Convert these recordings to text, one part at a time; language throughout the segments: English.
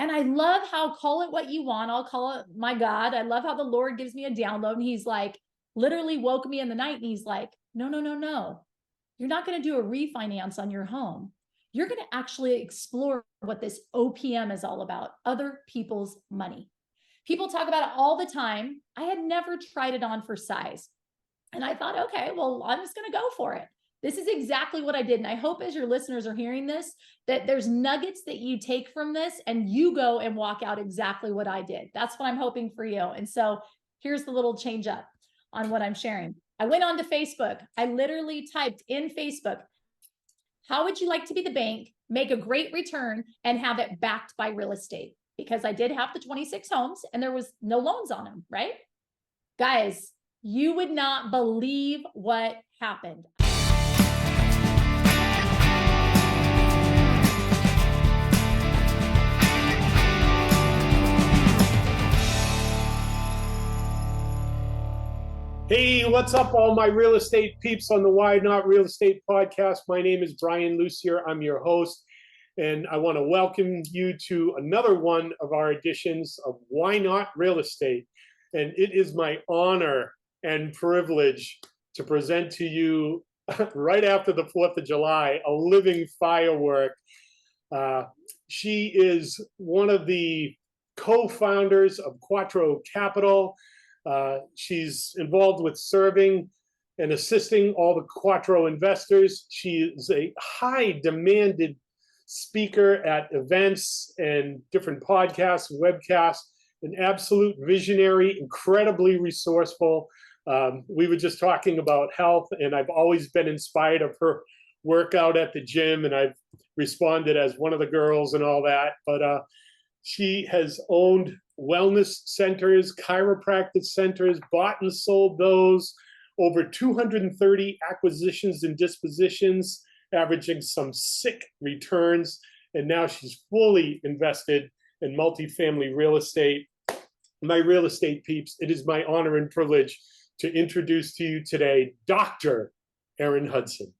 And I love how, call it what you want, I'll call it my God. I love how the Lord gives me a download, and he's like, literally woke me in the night, and he's like, no, no, no, no. You're not going to do a refinance on your home. You're going to actually explore what this OPM is all about, other people's money. People talk about it all the time. I had never tried it on for size. And I thought, okay, well, I'm just going to go for it. This is exactly what I did. And I hope as your listeners are hearing this, that there's nuggets that you take from this and you go and walk out exactly what I did. That's what I'm hoping for you. And so here's the little change up on what I'm sharing. I went on to Facebook. I literally typed in Facebook, how would you like to be the bank, make a great return, and have it backed by real estate? Because I did have the 26 homes and there was no loans on them, right? Guys, you would not believe what happened. Hey, what's up, all my real estate peeps on the Why Not Real Estate podcast? My name is Brian Lucier. I'm your host, and I want to welcome you to another one of our editions of Why Not Real Estate. And it is my honor and privilege to present to you right after the 4th of July, a living firework. She is one of the co-founders of Quattro Capital. She's involved with serving and assisting all the Quattro investors. She is a high demanded speaker at events and different podcasts, webcasts, an absolute visionary, incredibly resourceful. We were just talking about health, and I've always been inspired of her workout at the gym, and I've responded as one of the girls and all that. But she has owned wellness centers, chiropractic centers, bought and sold those, over 230 acquisitions and dispositions, averaging some sick returns. And now she's fully invested in multifamily real estate. My real estate peeps, it is my honor and privilege to introduce to you today, Dr. Erin Hudson.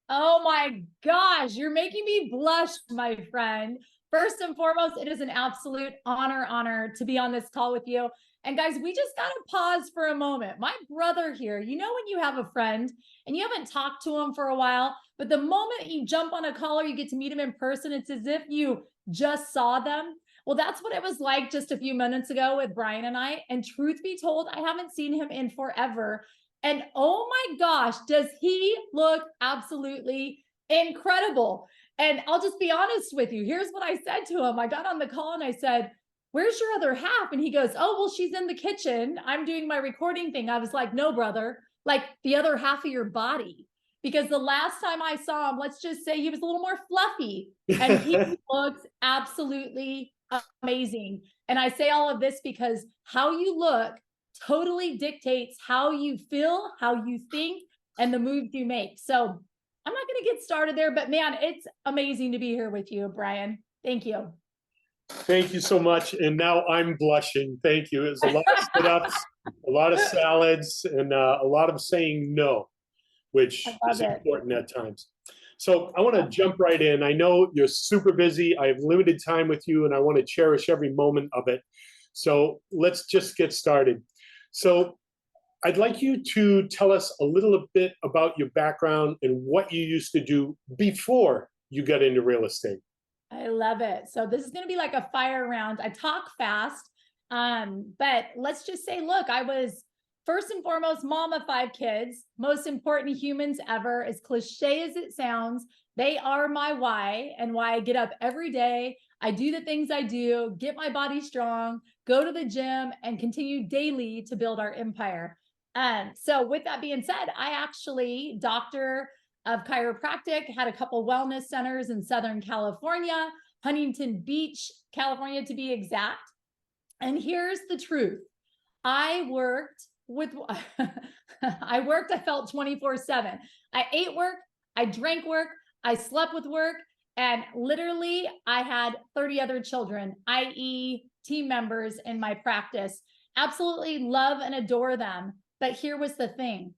Oh my gosh, you're making me blush, my friend. First and foremost, it is an absolute honor to be on this call with you. And guys, we just got to pause for a moment. My brother here, you know, when you have a friend and you haven't talked to him for a while, but the moment you jump on a call or you get to meet him in person, it's as if you just saw them. Well, that's what it was like just a few minutes ago with Brian and I. And truth be told, I haven't seen him in forever. And oh my gosh, does he look absolutely incredible. And I'll just be honest with you. Here's what I said to him. I got on the call and I said, where's your other half? And he goes, oh, well, she's in the kitchen. I'm doing my recording thing. I was like, no, brother, like the other half of your body. Because the last time I saw him, let's just say he was a little more fluffy and he looks absolutely amazing. And I say all of this because how you look totally dictates how you feel, how you think, and the moves you make. So I'm not going to get started there, but man, it's amazing to be here with you, Brian. Thank you. Thank you so much. And now I'm blushing. Thank you. It was a lot of sit-ups, a lot of salads, and a lot of saying no, which is important at times. So I want to jump right in. I know you're super busy. I have limited time with you, and I want to cherish every moment of it. So let's just get started. So I'd like you to tell us a little bit about your background and what you used to do before you got into real estate. I love it. So this is going to be like a fire round. I talk fast, but let's just say, look, I was first and foremost mom of 5 kids, most important humans ever. As cliche as it sounds, they are my why and why I get up every day. I do the things I do, get my body strong, go to the gym, and continue daily to build our empire. So with that being said, I actually, doctor of chiropractic, had a couple wellness centers in Southern California, Huntington Beach, California to be exact. And here's the truth. I felt 24/7. I ate work, I drank work, I slept with work, and literally I had 30 other children, i.e. team members in my practice. Absolutely love and adore them. But here was the thing.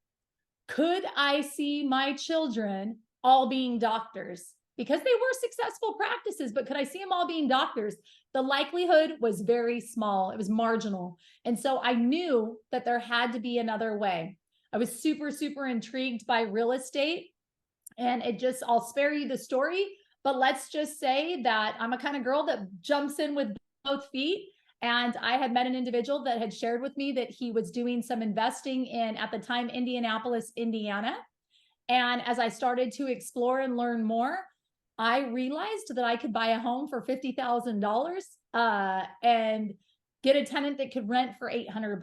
Could I see my children all being doctors? because they were successful practices, but could I see them all being doctors? The likelihood was very small. It was marginal. And so I knew that there had to be another way. I was super, super intrigued by real estate. And I'll spare you the story, but let's just say that I'm a kind of girl that jumps in with both feet. And I had met an individual that had shared with me that he was doing some investing in, at the time, Indianapolis, Indiana. And as I started to explore and learn more, I realized that I could buy a home for $50,000 and get a tenant that could rent for $800.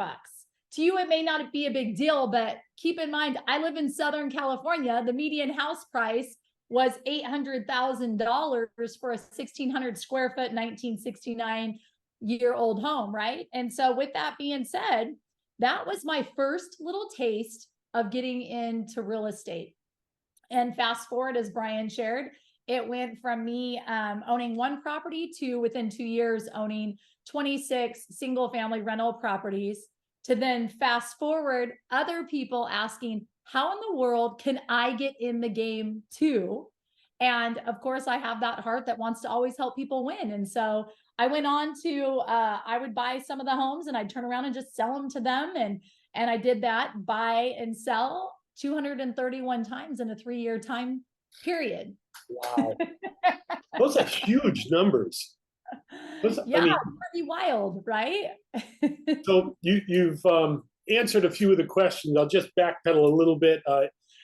To you, it may not be a big deal, but keep in mind, I live in Southern California. The median house price was $800,000 for a 1,600 square foot, 1969-year-old home, right? And so with that being said, that was my first little taste of getting into real estate. And fast forward, as Brian shared, it went from me owning one property to, within 2 years, owning 26 single family rental properties, to then fast forward, other people asking, how in the world can I get in the game too? And of course, I have that heart that wants to always help people win. And so I went on to, I would buy some of the homes and I'd turn around and just sell them to them. And I did that, buy and sell 231 times in a 3-year time period. Wow. Those are huge numbers. Yeah, I mean, pretty wild, right? So you've answered a few of the questions. I'll just backpedal a little bit.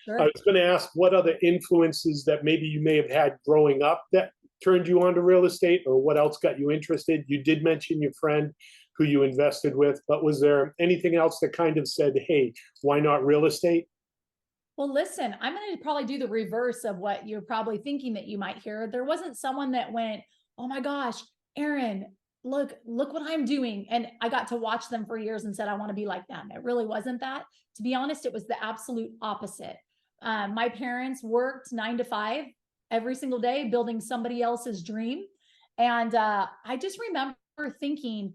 Sure. I was going to ask what other influences that maybe you may have had growing up that turned you onto real estate, or what else got you interested? You did mention your friend who you invested with, but was there anything else that kind of said, hey, why not real estate? Well, listen, I'm going to probably do the reverse of what you're probably thinking that you might hear. There wasn't someone that went, oh my gosh, Erin, look what I'm doing. And I got to watch them for years and said, I want to be like them. It really wasn't that. To be honest, it was the absolute opposite. My parents worked 9 to 5 every single day, building somebody else's dream. And I just remember thinking,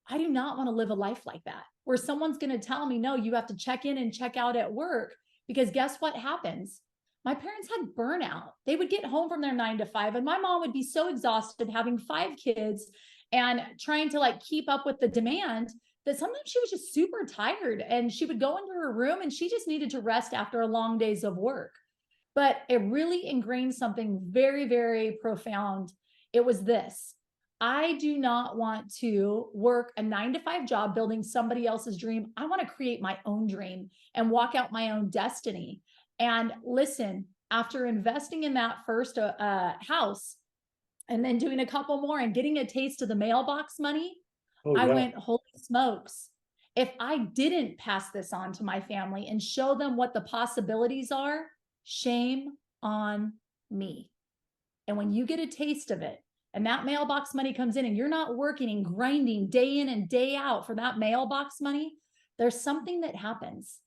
I do not want to live a life like that, where someone's going to tell me, no, you have to check in and check out at work. Because guess what happens? My parents had burnout. They would get home from their 9 to 5, and my mom would be so exhausted having 5 kids and trying to keep up with the demand that sometimes she was just super tired, and she would go into her room and she just needed to rest after a long days of work. But it really ingrained something very, very profound. It was this: I do not want to work a 9 to 5 job building somebody else's dream. I want to create my own dream and walk out my own destiny. And listen, after investing in that first house and then doing a couple more and getting a taste of the mailbox money, I went, holy smokes. If I didn't pass this on to my family and show them what the possibilities are, shame on me. And when you get a taste of it, and that mailbox money comes in and you're not working and grinding day in and day out for that mailbox money, there's something that happens.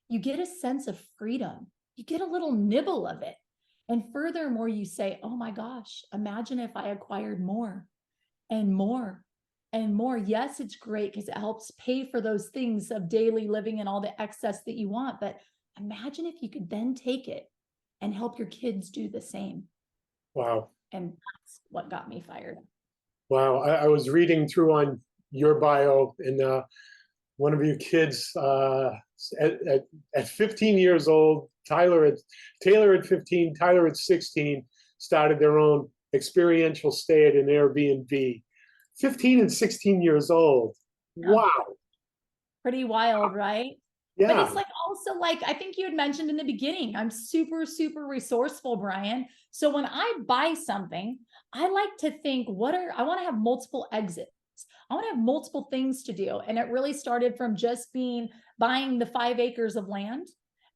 You get a sense of freedom. You get a little nibble of it. And furthermore, you say, oh my gosh, imagine if I acquired more and more and more. Yes, it's great because it helps pay for those things of daily living and all the excess that you want. But imagine if you could then take it and help your kids do the same. Wow. And that's what got me fired. Wow. I was reading through on your bio, and one of your kids at 15 years old, Taylor at 15, Tyler at 16, started their own experiential stay at an Airbnb. 15 and 16 years old. Wow. Pretty wild, right? Yeah. But it's also I think you had mentioned in the beginning, I'm super, super resourceful, Brian. So when I buy something, I like to think, I want to have multiple exits. I want to have multiple things to do. And it really started from just buying the 5 acres of land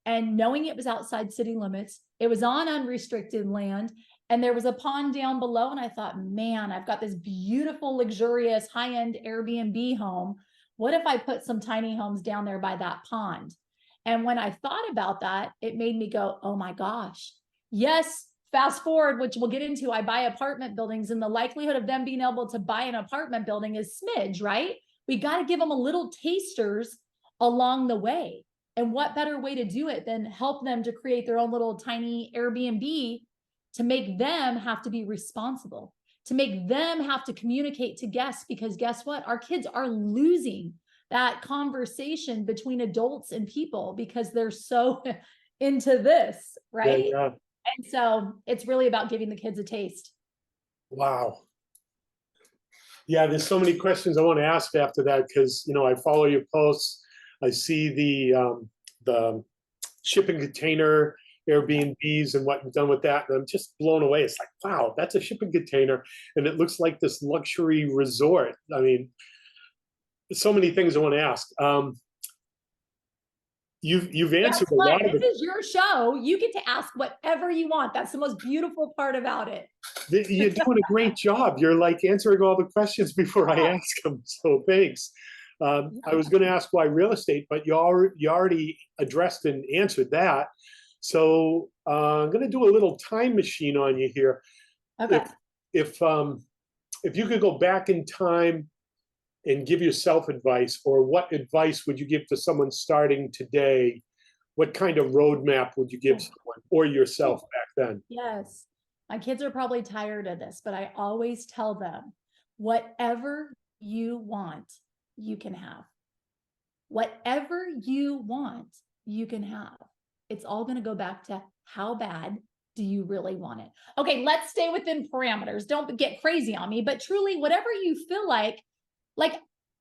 and knowing it was outside city limits. It was on unrestricted land. And there was a pond down below. And I thought, man, I've got this beautiful, luxurious, high-end Airbnb home. What if I put some tiny homes down there by that pond? And when I thought about that, it made me go, oh my gosh. Yes, fast forward, which we'll get into, I buy apartment buildings, and the likelihood of them being able to buy an apartment building is smidge, right? We got to give them a little tasters along the way. And what better way to do it than help them to create their own little tiny Airbnb to make them have to be responsible, to make them have to communicate to guests, because guess what? Our kids are losing that conversation between adults and people because they're so into this, right? Yeah, yeah. And so it's really about giving the kids a taste. Wow. Yeah, there's so many questions I want to ask after that because, you know, I follow your posts. I see the shipping container Airbnbs and what you've done with that, and I'm just blown away. It's like, wow, that's a shipping container, and it looks like this luxury resort. I mean, so many things I want to ask. You've answered a lot of it. This is your show. You get to ask whatever you want. That's the most beautiful part about it. You're doing a great job. You're like answering all the questions before I ask them. So thanks. I was going to ask why real estate, but you already addressed and answered that. So I'm going to do a little time machine on you here. Okay. If you could go back in time and give yourself advice, or what advice would you give to someone starting today? What kind of roadmap would you give someone or yourself back then? Yes. My kids are probably tired of this, but I always tell them, whatever you want, you can have. Whatever you want, you can have. It's all going to go back to how bad do you really want it? Okay, let's stay within parameters. Don't get crazy on me, but truly, whatever you feel like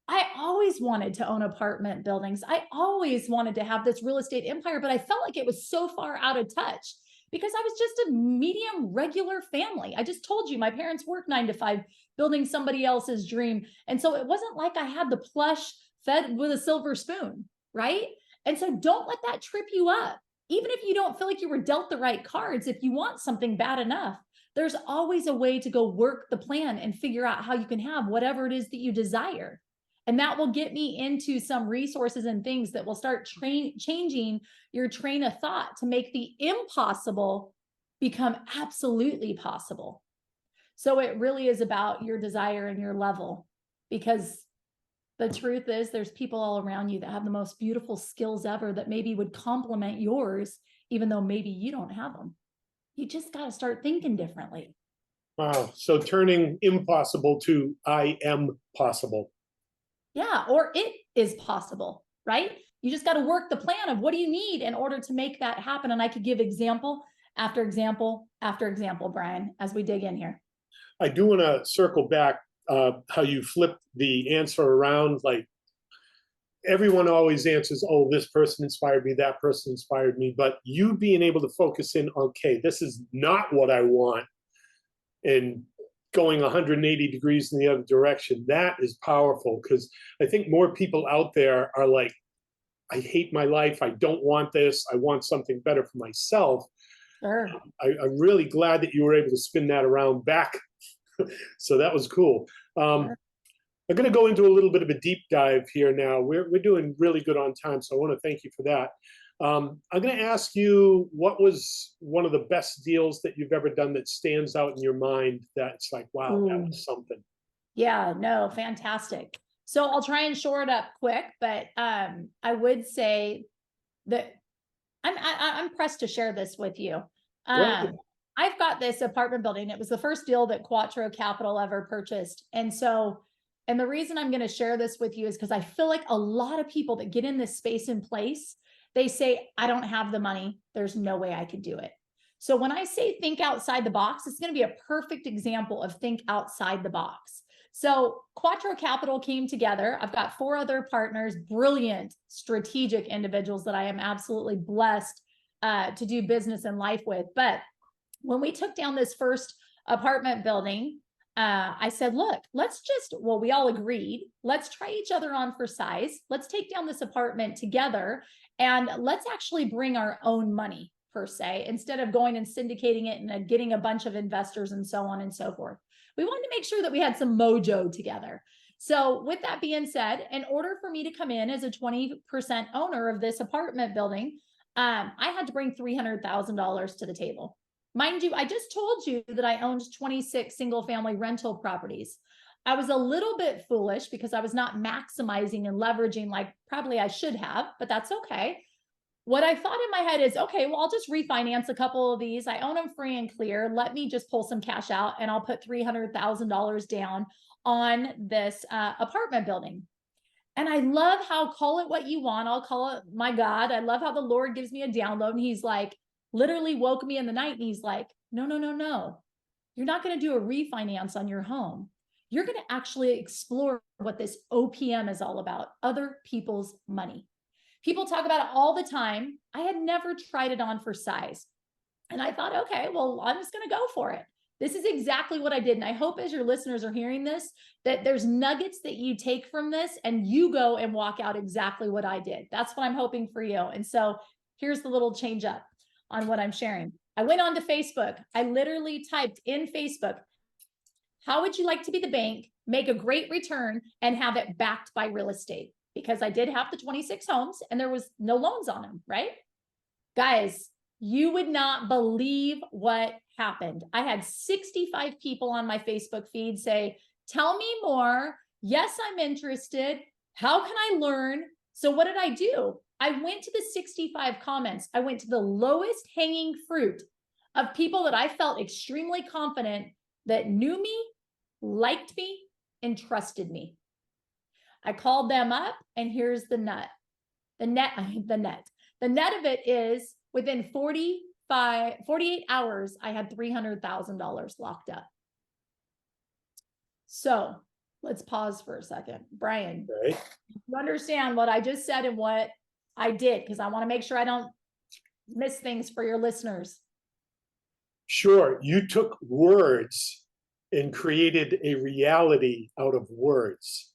I always wanted to own apartment buildings. I always wanted to have this real estate empire, but I felt like it was so far out of touch because I was just a medium regular family. I just told you my parents worked 9 to 5 building somebody else's dream. And so it wasn't like I had the plush fed with a silver spoon, right? And so don't let that trip you up. Even if you don't feel like you were dealt the right cards, if you want something bad enough, there's always a way to go work the plan and figure out how you can have whatever it is that you desire. And that will get me into some resources and things that will start changing your train of thought to make the impossible become absolutely possible. So it really is about your desire and your level, because the truth is there's people all around you that have the most beautiful skills ever that maybe would complement yours, even though maybe you don't have them. You just got to start thinking differently. Wow. So turning impossible to I am possible. Yeah, or it is possible, right? You just got to work the plan of what do you need in order to make that happen. And I could give example after example after example, Brian, as we dig in here. I do want to circle back how you flipped the answer around. Like everyone always answers, oh, this person inspired me, that person inspired me. But you being able to focus in, okay, this is not what I want, and going 180 degrees in the other direction, that is powerful, because I think more people out there are like, I hate my life. I don't want this. I want something better for myself. Sure. I'm really glad that you were able to spin that around back. So that was cool. Sure. I'm going to go into a little bit of a deep dive here now. We're doing really good on time, so I want to thank you for that. I'm going to ask you, what was one of the best deals that you've ever done that stands out in your mind that's like, wow, that was something? Yeah, no, fantastic. So I'll try and shore it up quick, but I would say that I'm pressed to share this with you. I've got this apartment building. It was the first deal that Quattro Capital ever purchased. And the reason I'm going to share this with you is because I feel like a lot of people that get in this space and place, they say, I don't have the money. There's no way I could do it. So when I say think outside the box, it's going to be a perfect example of think outside the box. So Quattro Capital came together. I've got 4 other partners, brilliant, strategic individuals that I am absolutely blessed to do business and life with. But when we took down this first apartment building, I said, look, we all agreed, let's try each other on for size. Let's take down this apartment together and let's actually bring our own money per se, instead of going and syndicating it and getting a bunch of investors and so on and so forth. We wanted to make sure that we had some mojo together. So with that being said, in order for me to come in as a 20% owner of this apartment building, I had to bring $300,000 to the table. Mind you, I just told you that I owned 26 single family rental properties. I was a little bit foolish because I was not maximizing and leveraging like probably I should have, but that's okay. what I thought in my head is, okay, well, I'll just refinance a couple of these. I own them free and clear. Let me just pull some cash out and I'll put $300,000 down on this apartment building. And I love how, call it what you want. I'll call it my God. I love how the Lord gives me a download. And he's like, literally woke me in the night. And he's like, no, no, no, no. You're not going to do a refinance on your home. You're going to actually explore what this OPM is all about, other people's money. People talk about it all the time. I had never tried it on for size. And I thought, okay, well, I'm just going to go for it. This is exactly what I did. And I hope as your listeners are hearing this, that there's nuggets that you take from this and you go and walk out exactly what I did. That's what I'm hoping for you. And so here's the little change up on what I'm sharing. I went on to Facebook. I literally typed in Facebook, how would you like to be the bank, make a great return, and have it backed by real estate? Because I did have the 26 homes and there was no loans on them, right? Guys, you would not believe what happened. I had 65 people on my Facebook feed say, tell me more. Yes, I'm interested. How can I learn? So what did I do? I went to the 65 comments. I went to the lowest hanging fruit of people that I felt extremely confident that knew me, liked me, and trusted me. I called them up and here's the nut. The net of it is within 48 hours, I had $300,000 locked up. So let's pause for a second. Brian, Okay. you understand what I just said and what I did, because I want to make sure I don't miss things for your listeners. Sure. You took words and created a reality out of words.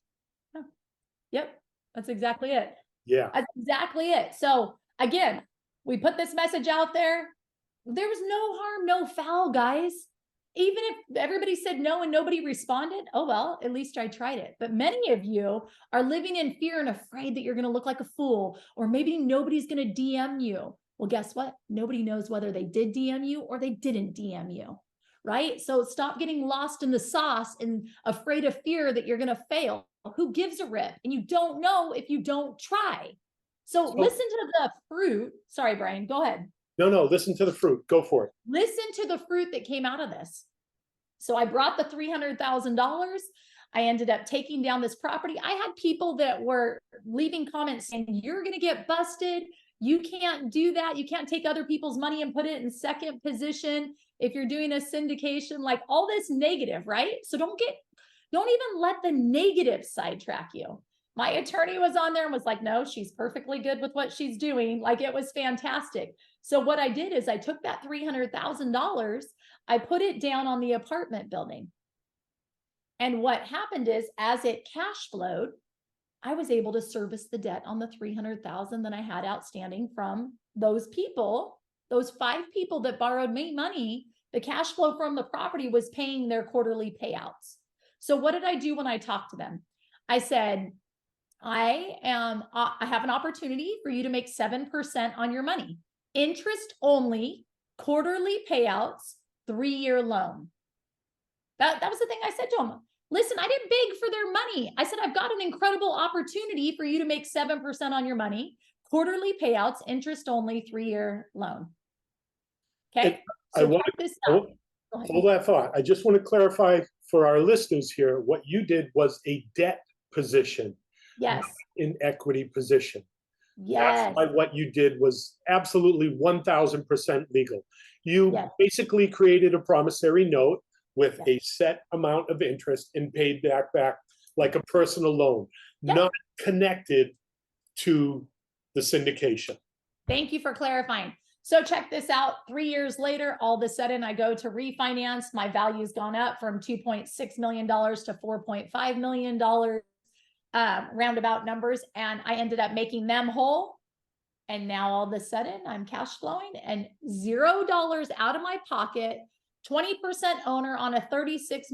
Yep, that's exactly it. Yeah. That's exactly it. So again, we put this message out there. There was no harm, no foul, guys. Even if everybody said no and nobody responded, oh, well, at least I tried it. But many of you are living in fear and afraid that you're going to look like a fool, or maybe nobody's going to DM you. Well, guess what? Nobody knows whether they did DM you or they didn't DM you, right? So stop getting lost in the sauce and afraid of fear that you're going to fail. Who gives a rip? And you don't know if you don't try. So listen to the fruit. Sorry, Brian, go ahead. No, listen to the fruit. Go for it. Listen to the fruit that came out of this. So I brought the $300,000. I ended up taking down this property. I had people that were leaving comments saying, you're going to get busted. You can't do that. You can't take other people's money and put it in second position if you're doing a syndication, like all this negative, right? So don't even let the negative sidetrack you. My attorney was on there and was like, no, she's perfectly good with what she's doing. Like, it was fantastic. So what I did is I took that $300,000, I put it down on the apartment building. And what happened is, as it cash flowed, I was able to service the debt on the $300,000 that I had outstanding from those people, those 5 people that borrowed me money. The cash flow from the property was paying their quarterly payouts. So what did I do when I talked to them? I said, I have an opportunity for you to make 7% on your money. Interest only, quarterly payouts, 3-year loan. That was the thing I said to them. Listen, I didn't beg for their money. I said, I've got an incredible opportunity for you to make 7% on your money, quarterly payouts, interest only, 3-year loan. Okay. So check this out. Hold that thought. I just want to clarify for our listeners here, what you did was a debt position. Yes. In equity position. Yes. That's why what you did was absolutely 1000% legal. You basically created a promissory note with a set amount of interest and paid back like a personal loan, not connected to the syndication. Thank you for clarifying. So check this out. 3 years later, all of a sudden I go to refinance. My value's gone up from $2.6 million to $4.5 million. Roundabout numbers, and I ended up making them whole. And now all of a sudden I'm cash flowing and $0 out of my pocket, 20% owner on a 36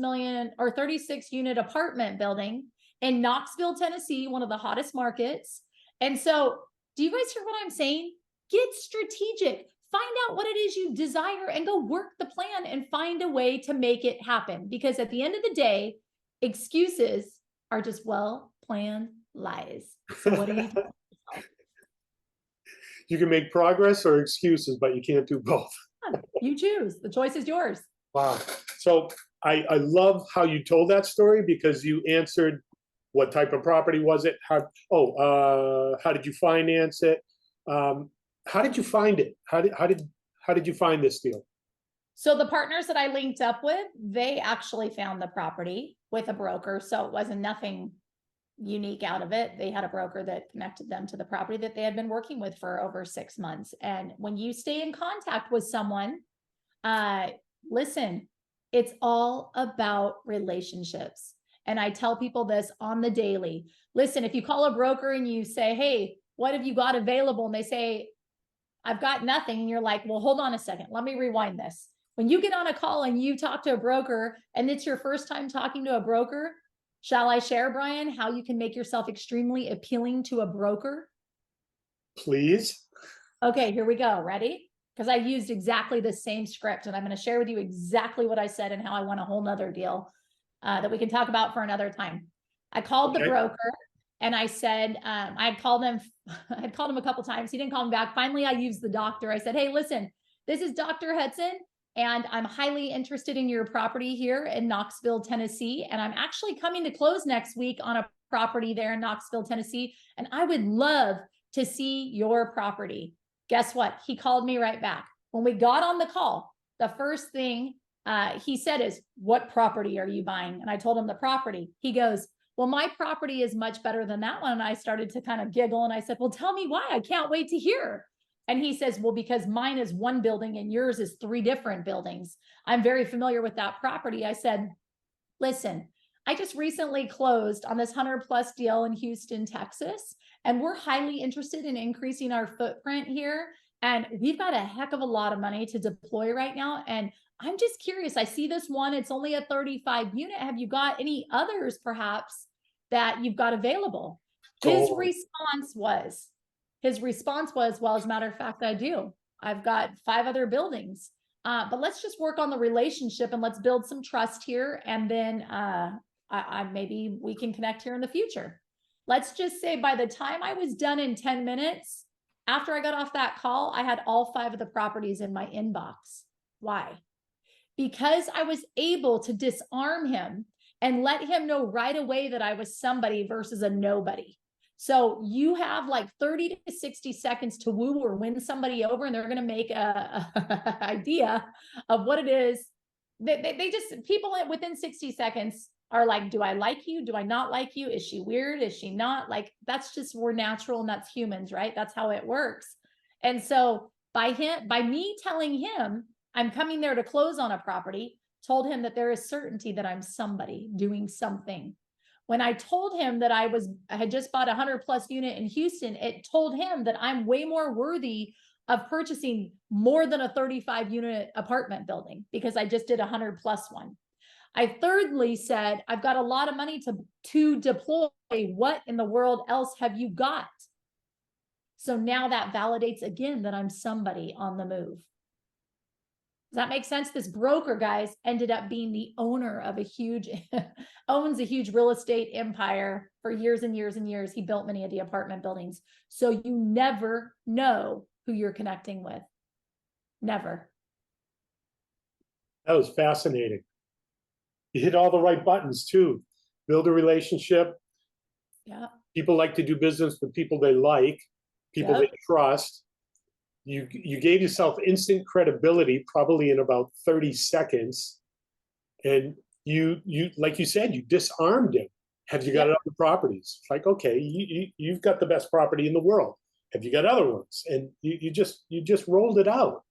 unit apartment building in Knoxville, Tennessee, one of the hottest markets. And so do you guys hear what I'm saying? Get strategic, find out what it is you desire and go work the plan and find a way to make it happen. Because at the end of the day, excuses are just well-planned lies. So what do you do? You can make progress or excuses, but you can't do both. You choose. The choice is yours. Wow. So I love how you told that story, because you answered what type of property was it? How did you finance it? How did you find it? How did you find this deal? So the partners that I linked up with, they actually found the property with a broker. So it wasn't nothing unique out of it. They had a broker that connected them to the property that they had been working with for over 6 months. And when you stay in contact with someone, listen, it's all about relationships. And I tell people this on the daily. Listen, if you call a broker and you say, hey, what have you got available? And they say, I've got nothing. And you're like, well, hold on a second. Let me rewind this. When you get on a call and you talk to a broker and it's your first time talking to a broker, shall I share, Brian, how you can make yourself extremely appealing to a broker? Please. Okay, here we go. Ready? Because I used exactly the same script, and I'm going to share with you exactly what I said and how I want a whole nother deal that we can talk about for another time. I called the broker and I said, I had called him a couple times. He didn't call me back. Finally, I used the doctor. I said, hey, listen, this is Dr. Hudson, and I'm highly interested in your property here in Knoxville, Tennessee. And I'm actually coming to close next week on a property there in Knoxville, Tennessee. And I would love to see your property. Guess what? He called me right back. When we got on the call, the first thing he said is, what property are you buying? And I told him the property. He goes, well, my property is much better than that one. And I started to kind of giggle. And I said, well, tell me why. I can't wait to hear. And he says, well, because mine is one building and yours is 3 different buildings. I'm very familiar with that property. I said, listen, I just recently closed on this 100+ deal in Houston, Texas, and we're highly interested in increasing our footprint here. And we've got a heck of a lot of money to deploy right now. And I'm just curious, I see this one, it's only a 35 unit. Have you got any others perhaps that you've got available? His response was, well, as a matter of fact, I do. I've got 5 other buildings, but let's just work on the relationship and let's build some trust here. And then maybe we can connect here in the future. Let's just say by the time I was done in 10 minutes, after I got off that call, I had all 5 of the properties in my inbox. Why? Because I was able to disarm him and let him know right away that I was somebody versus a nobody. So you have like 30 to 60 seconds to woo or win somebody over, and they're going to make a idea of what it is. They just, people within 60 seconds are like, do I like you? Do I not like you? Is she weird? Is she not? Like, that's just, we're natural and that's humans, right? That's how it works. And so by me telling him I'm coming there to close on a property, told him that there is certainty that I'm somebody doing something. When I told him that I had just bought a 100+ unit in Houston, it told him that I'm way more worthy of purchasing more than a 35 unit apartment building because I just did a 100+ one. I thirdly said, I've got a lot of money to deploy. What in the world else have you got? So now that validates again that I'm somebody on the move. Does that make sense? This broker, guys, ended up being the owner of owns a huge real estate empire for years and years and years. He built many of the apartment buildings. So you never know who you're connecting with. Never. That was fascinating. You hit all the right buttons too. Build a relationship. Yeah. People like to do business with people they like, people they trust. You gave yourself instant credibility, probably in about 30 seconds. And you like you said, you disarmed him. Have you got other properties? It's like, okay, you've got the best property in the world. Have you got other ones? And you just rolled it out.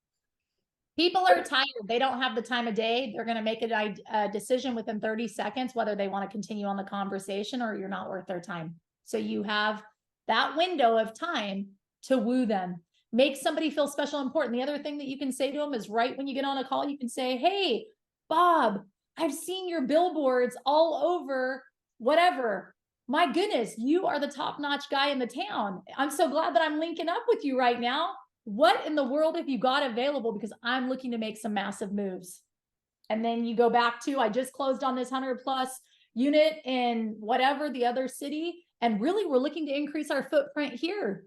People are tired. They don't have the time of day. They're going to make a decision within 30 seconds, whether they want to continue on the conversation or you're not worth their time. So you have that window of time to woo them. Make somebody feel special and important. The other thing that you can say to them is right when you get on a call, you can say, hey, Bob, I've seen your billboards all over whatever. My goodness, you are the top-notch guy in the town. I'm so glad that I'm linking up with you right now. What in the world have you got available? Because I'm looking to make some massive moves. And then you go back to, I just closed on this 100+ unit in whatever the other city. And really, we're looking to increase our footprint here.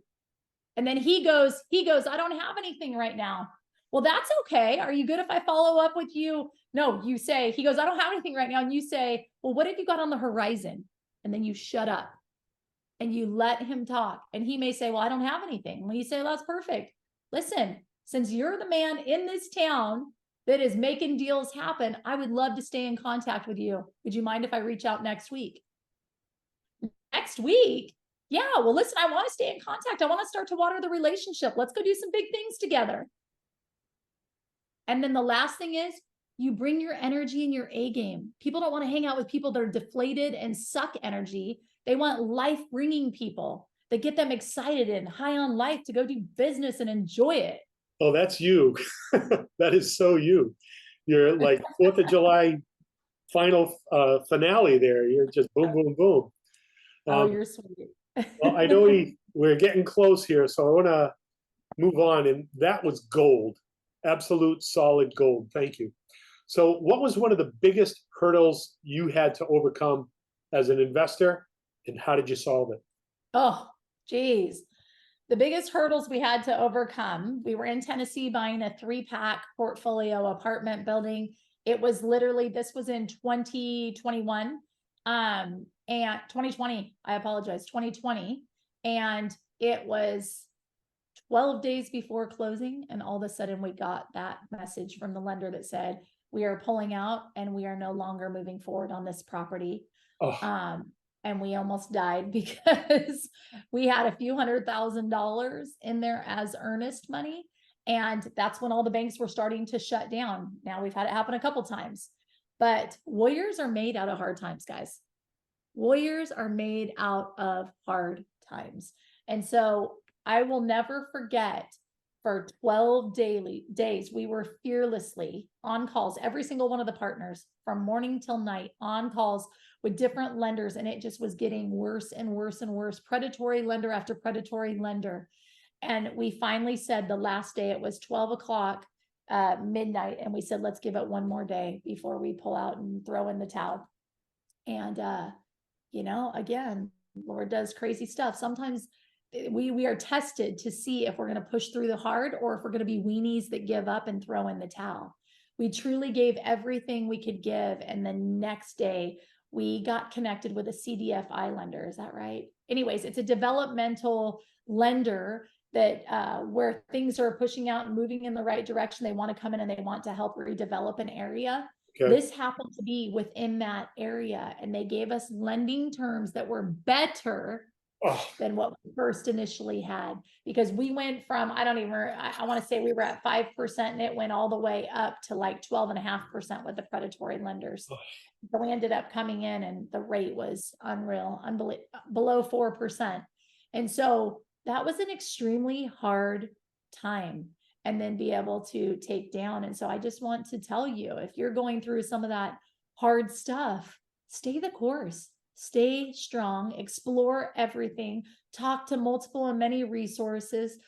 And then he goes, I don't have anything right now. Well, that's okay. Are you good if I follow up with you? No, you say, he goes, I don't have anything right now. And you say, well, what have you got on the horizon? And then you shut up and you let him talk. And he may say, well, I don't have anything. Well, you say, well, that's perfect. Listen, since you're the man in this town that is making deals happen, I would love to stay in contact with you. Would you mind if I reach out next week? Next week? Yeah, well, listen, I want to stay in contact. I want to start to water the relationship. Let's go do some big things together. And then the last thing is you bring your energy and your A game. People don't want to hang out with people that are deflated and suck energy. They want life bringing people that get them excited and high on life to go do business and enjoy it. Oh, that's you. That is so you. You're like 4th of July final finale there. You're just boom, boom, boom. Oh, you're sweet. Well, I know we're getting close here, so I want to move on. And that was gold, absolute solid gold. Thank you. So what was one of the biggest hurdles you had to overcome as an investor, and how did you solve it? Oh, geez. The biggest hurdles we had to overcome, we were in Tennessee buying a 3-pack portfolio apartment building. It was literally, this was in 2021, and 2020, I apologize, 2020. And it was 12 days before closing. And all of a sudden we got that message from the lender that said, we are pulling out and we are no longer moving forward on this property. Oh. And we almost died because we had a few $100,000 in there as earnest money. And that's when all the banks were starting to shut down. Now we've had it happen a couple times, but warriors are made out of hard times, guys. Warriors are made out of hard times. And so I will never forget, for 12 days, we were fearlessly on calls, every single one of the partners from morning till night on calls with different lenders. And it just was getting worse and worse and worse. Predatory lender after predatory lender. And we finally said the last day, it was 12 o'clock, midnight. And we said, let's give it one more day before we pull out and throw in the towel. And, you know, again, Lord does crazy stuff. Sometimes we are tested to see if we're going to push through the hard or if we're going to be weenies that give up and throw in the towel. We truly gave everything we could give. And the next day we got connected with a CDFI lender. Is that right? Anyways, it's a developmental lender that where things are pushing out and moving in the right direction. They want to come in and they want to help redevelop an area. Okay. This happened to be within that area. And they gave us lending terms that were better than what we first initially had, because we went from, I want to say we were at 5% and it went all the way up to like 12.5% with the predatory lenders. So we ended up coming in and the rate was unreal, below 4%. And so that was an extremely hard time, and then be able to take down. And so I just want to tell you, if you're going through some of that hard stuff, stay the course. Stay strong, explore everything, talk to multiple and many resources,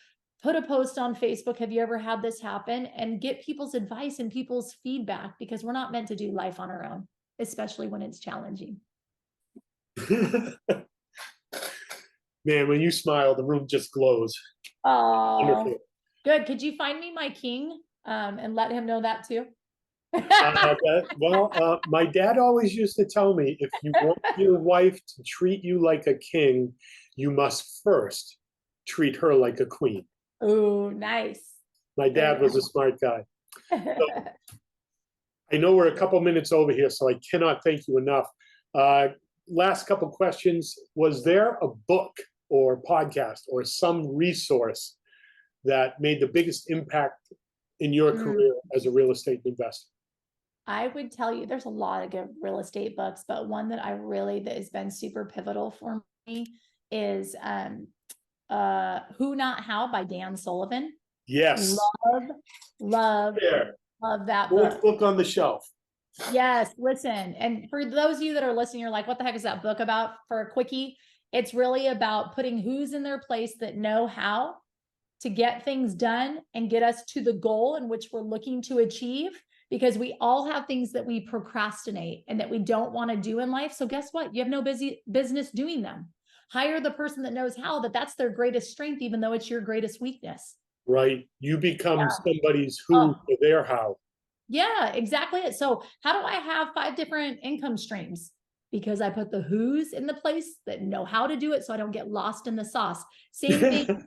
put a post on Facebook. Have you ever had this happen? And get people's advice and people's feedback, because we're not meant to do life on our own, especially when it's challenging. Man, when you smile, the room just glows. Oh, wonderful. Good. Could you find me my king and let him know that too? My dad always used to tell me, if you want your wife to treat you like a king, you must first treat her like a queen. Oh, nice. My dad was a smart guy. So, I know we're a couple minutes over here, so I cannot thank you enough. Last couple questions. Was there a book or podcast or some resource that made the biggest impact in your career as a real estate investor? I would tell you there's a lot of good real estate books, but one that that has been super pivotal for me is Who Not How by Dan Sullivan. Yes. Love that book. Book on the shelf. Yes, listen. And for those of you that are listening, you're like, what the heck is that book about? For a quickie, it's really about putting who's in their place that know how to get things done and get us to the goal in which we're looking to achieve. Because we all have things that we procrastinate and that we don't want to do in life. So guess what? You have no business doing them. hire the person that knows how, that's their greatest strength, even though it's your greatest weakness. Right. You become Yeah. somebody's who for their how. Yeah, exactly it. So how do I have 5 different income streams? Because I put the who's in the place that know how to do it, so I don't get lost in the sauce. Same thing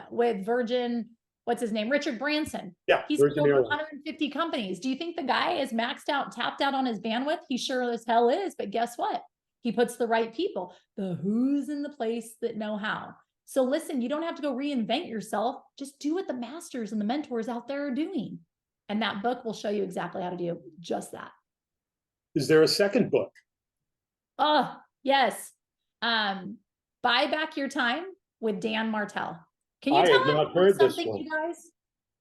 with Virgin, what's his name? Richard Branson. Yeah, He's Virgin built Airlines. 150 companies. Do you think the guy is maxed out, tapped out on his bandwidth? He sure as hell is, but guess what? He puts the right people, the who's in the place that know how. So listen, you don't have to go reinvent yourself. Just do what the masters and the mentors out there are doing. And that book will show you exactly how to do just that. Is there a second book? Oh, yes. Buy Back Your Time with Dan Martell. Can you I tell have I'm not on heard this something, one. you guys?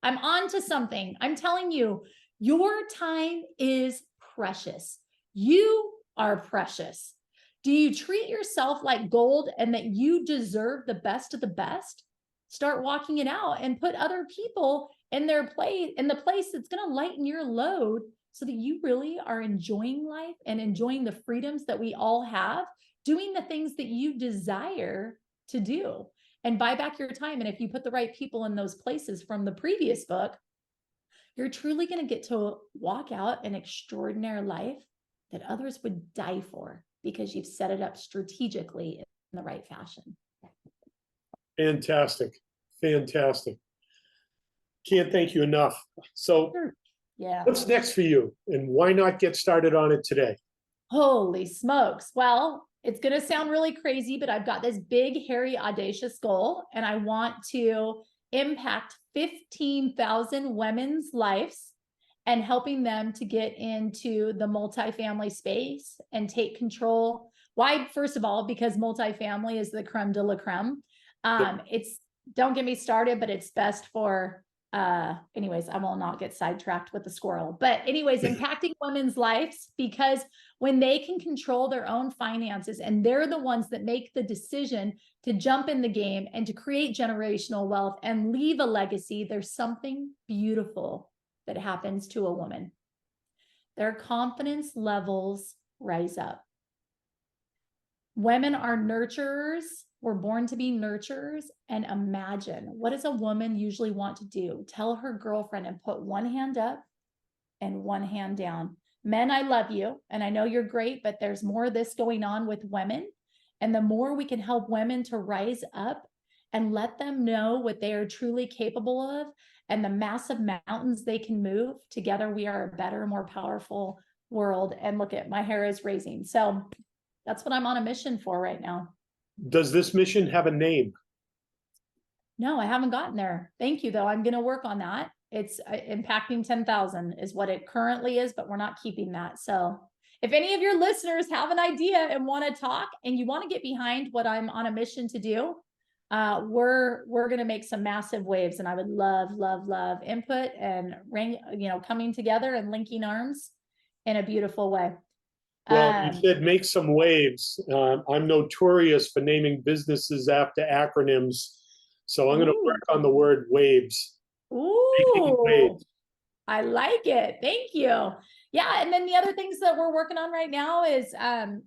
I'm on to something. I'm telling you, your time is precious. You are precious. Do you treat yourself like gold and that you deserve the best of the best? Start walking it out and put other people in their place, in the place that's going to lighten your load, so that you really are enjoying life and enjoying the freedoms that we all have, doing the things that you desire to do. And buy back your time. And if you put the right people in those places from the previous book, you're truly going to get to walk out an extraordinary life that others would die for, because you've set it up strategically in the right fashion. Fantastic. Fantastic. Can't thank you enough. So Yeah. what's next for you? And why not get started on it today? Holy smokes. Well, it's going to sound really crazy, but I've got this big, hairy, audacious goal, and I want to impact 15,000 women's lives and helping them to get into the multifamily space and take control. Why? First of all, because multifamily is the creme de la creme. It's, don't get me started, but it's best for, anyways, I will not get sidetracked with the squirrel, but anyways, impacting women's lives, because when they can control their own finances and they're the ones that make the decision to jump in the game and to create generational wealth and leave a legacy, there's something beautiful that happens to a woman. Their confidence levels rise up. Women are nurturers. We're born to be nurturers. And imagine, what does a woman usually want to do? Tell her girlfriend and put one hand up and one hand down. Men, I love you, and I know you're great, but there's more of this going on with women. And the more we can help women to rise up and let them know what they are truly capable of and the massive mountains they can move, together we are a better, more powerful world. And look at, my hair is raising. So that's what I'm on a mission for right now. Does this mission have a name? No, I haven't gotten there. Thank you, though. I'm going to work on that. It's impacting 10,000 is what it currently is, but we're not keeping that. So if any of your listeners have an idea and want to talk and you want to get behind what I'm on a mission to do, we're going to make some massive waves, and I would love input and coming together and linking arms in a beautiful way. Well, you said make some waves. I'm notorious for naming businesses after acronyms, so I'm going to work on the word waves. Ooh, I like it. Thank you. Yeah. And then the other things that we're working on right now is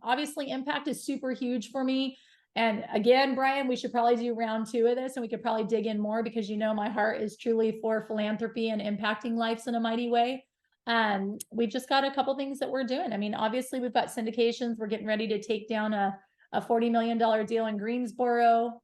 obviously impact is super huge for me. And again, Brian, we should probably do round 2 of this, and we could probably dig in more, because my heart is truly for philanthropy and impacting lives in a mighty way. We've just got a couple things that we're doing. I mean, obviously we've got syndications. We're getting ready to take down a $40 million deal in Greensboro,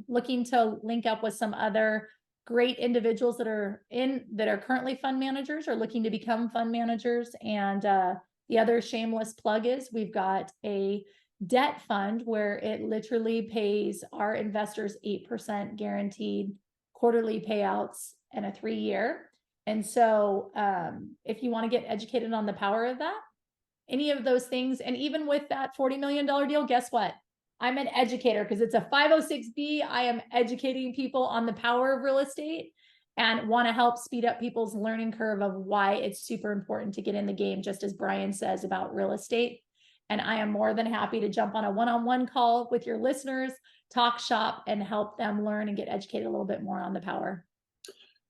looking to link up with some other great individuals that are currently fund managers or looking to become fund managers. And the other shameless plug is we've got a debt fund where it literally pays our investors 8% guaranteed quarterly payouts in a 3-year. And so if you want to get educated on the power of that, any of those things, and even with that $40 million deal, guess what? I'm an educator, because it's a 506B. I am educating people on the power of real estate and want to help speed up people's learning curve of why it's super important to get in the game, just as Brian says about real estate. And I am more than happy to jump on a one-on-one call with your listeners, talk shop, and help them learn and get educated a little bit more on the power.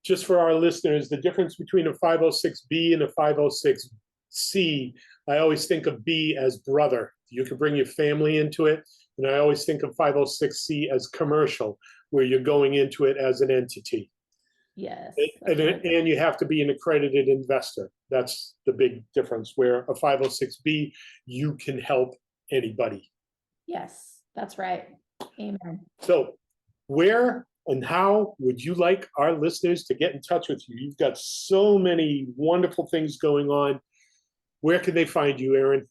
Just for our listeners, the difference between a 506B and a 506C, I always think of B as brother. You can bring your family into it. And I always think of 506C as commercial, where you're going into it as an entity. Yes. And you have to be an accredited investor. That's the big difference, where a 506B, you can help anybody. Yes, that's right. Amen. So where and how would you like our listeners to get in touch with you? You've got so many wonderful things going on. Where can they find you, Erin?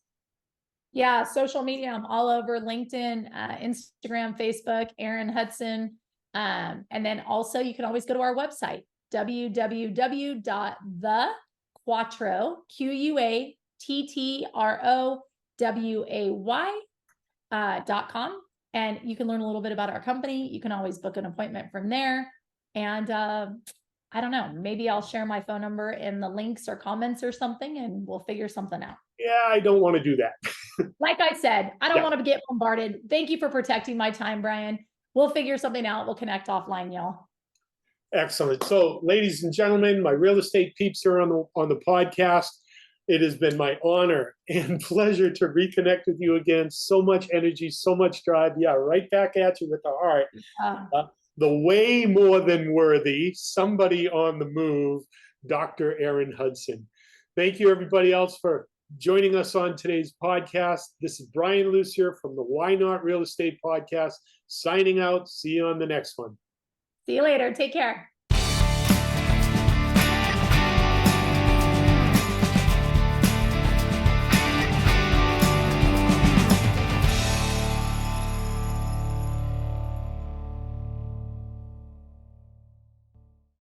Yeah, social media. I'm all over LinkedIn, Instagram, Facebook, Erin Hudson. And then also you can always go to our website, www.thequattro, QUATTROWAY.com. And you can learn a little bit about our company. You can always book an appointment from there. And I don't know, maybe I'll share my phone number in the links or comments or something, and we'll figure something out. Yeah, I don't want to do that. Like I said, I don't want to get bombarded. Thank you for protecting my time, Brian. We'll figure something out. We'll connect offline, y'all. Excellent. So, ladies and gentlemen, my real estate peeps are on the podcast. It has been my honor and pleasure to reconnect with you again. So much energy, so much drive. Yeah, right back at you with the heart. The way more than worthy, somebody on the move, Dr. Erin Hudson. Thank you, everybody else, for joining us on today's podcast. This is Brian Lucier from the Why Not Real Estate Podcast, signing out. See you on the next one. See you later. Take care.